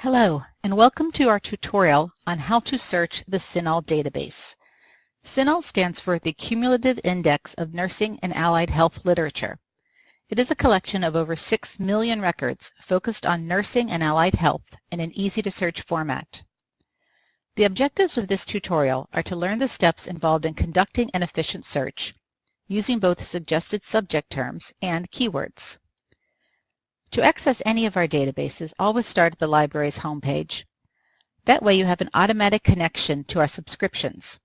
Hello, and welcome to our tutorial on how to search the CINAHL database. CINAHL stands for the Cumulative Index of Nursing and Allied Health Literature. It is a collection of over 6 million records focused on nursing and allied health in an easy-to-search format. The objectives of this tutorial are to learn the steps involved in conducting an efficient search, using both suggested subject terms and keywords. To access any of our databases, always start at the library's homepage. That way you have an automatic connection to our subscriptions.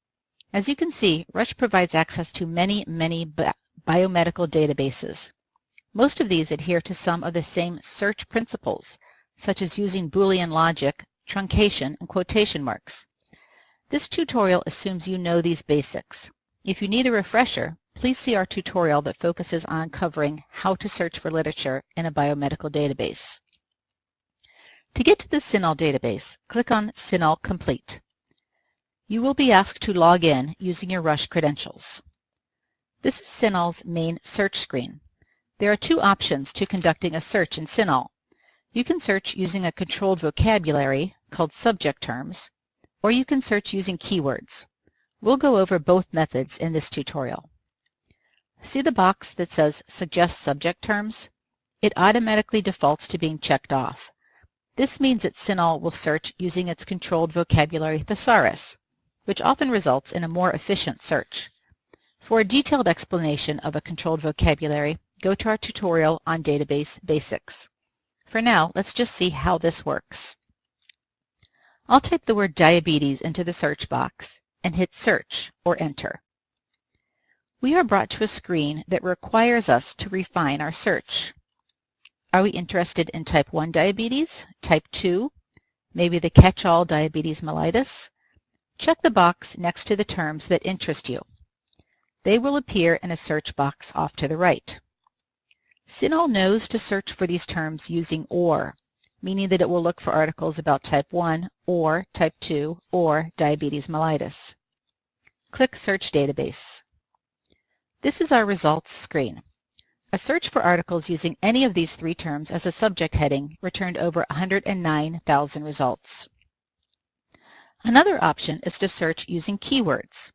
As you can see, Rush provides access to many biomedical databases. Most of these adhere to some of the same search principles, such as using Boolean logic, truncation, and quotation marks. This tutorial assumes you know these basics. If you need a refresher, please see our tutorial that focuses on covering how to search for literature in a biomedical database. To get to the CINAHL database, click on CINAHL Complete. You will be asked to log in using your Rush credentials. This is CINAHL's main search screen. There are two options to conducting a search in CINAHL. You can search using a controlled vocabulary called subject terms, or you can search using keywords. We'll go over both methods in this tutorial. See the box that says Suggest Subject Terms? It automatically defaults to being checked off. This means that CINAHL will search using its controlled vocabulary thesaurus, which often results in a more efficient search. For a detailed explanation of a controlled vocabulary, go to our tutorial on database basics. For now, let's just see how this works. I'll type the word diabetes into the search box and hit Search or Enter. We are brought to a screen that requires us to refine our search. Are we interested in type 1 diabetes, type 2, maybe the catch-all diabetes mellitus? Check the box next to the terms that interest you. They will appear in a search box off to the right. CINAHL knows to search for these terms using OR, meaning that it will look for articles about type 1 or type 2 or diabetes mellitus. Click Search Database. This is our results screen. A search for articles using any of these three terms as a subject heading returned over 109,000 results. Another option is to search using keywords.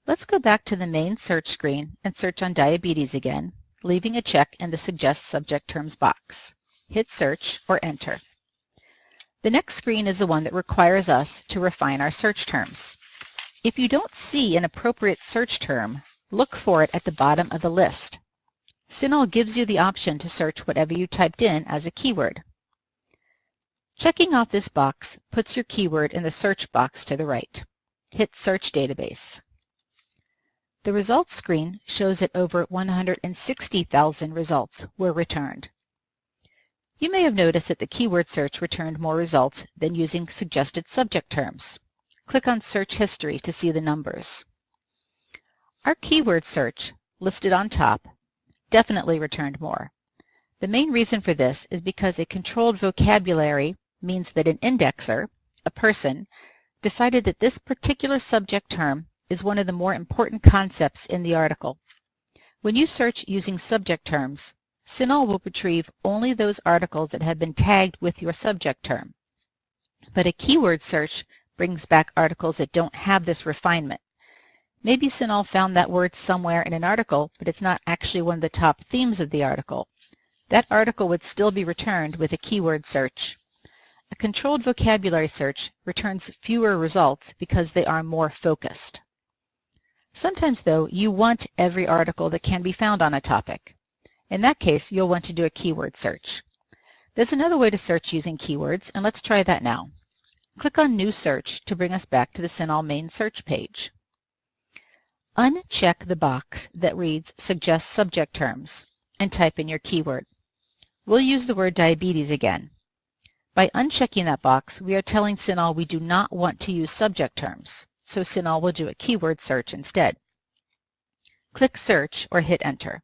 Let's go back to the main search screen and search on diabetes again, leaving a check in the Suggest Subject Terms box. Hit Search or Enter. The next screen is the one that requires us to refine our search terms. If you don't see an appropriate search term, look for it at the bottom of the list. CINAHL gives you the option to search whatever you typed in as a keyword. Checking off this box puts your keyword in the search box to the right. Hit Search Database. The results screen shows that over 160,000 results were returned. You may have noticed that the keyword search returned more results than using suggested subject terms. Click on Search History to see the numbers. Our keyword search, listed on top, definitely returned more. The main reason for this is because a controlled vocabulary means that an indexer, a person, decided that this particular subject term is one of the more important concepts in the article. When you search using subject terms, CINAHL will retrieve only those articles that have been tagged with your subject term. But a keyword search brings back articles that don't have this refinement. Maybe CINAHL found that word somewhere in an article, but it's not actually one of the top themes of the article. That article would still be returned with a keyword search. A controlled vocabulary search returns fewer results because they are more focused. Sometimes, though, you want every article that can be found on a topic. In that case, you'll want to do a keyword search. There's another way to search using keywords, and let's try that now. Click on New Search to bring us back to the CINAHL main search page. Uncheck the box that reads Suggest Subject Terms and type in your keyword. We'll use the word diabetes again. By unchecking that box, we are telling CINAHL we do not want to use subject terms, so CINAHL will do a keyword search instead. Click Search or hit Enter.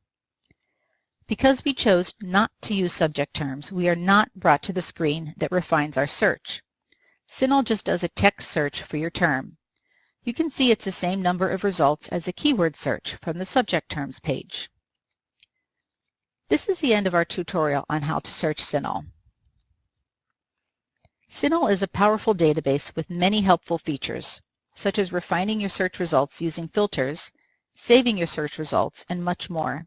Because we chose not to use subject terms, we are not brought to the screen that refines our search. CINAHL just does a text search for your term. You can see it's the same number of results as a keyword search from the subject terms page. This is the end of our tutorial on how to search CINAHL. CINAHL is a powerful database with many helpful features, such as refining your search results using filters, saving your search results, and much more.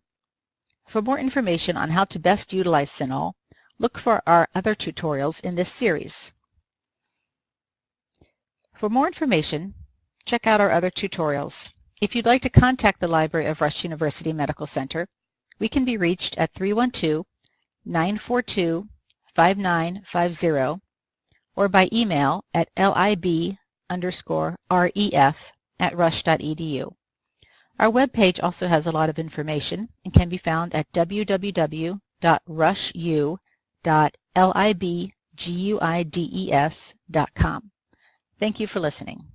For more information on how to best utilize CINAHL, look for our other tutorials in this series. For more information, check out our other tutorials. If you'd like to contact the Library of Rush University Medical Center, we can be reached at 312-942-5950 or by email at lib_ref@rush.edu. Our webpage also has a lot of information and can be found at www.rushu.libguides.com. Thank you for listening.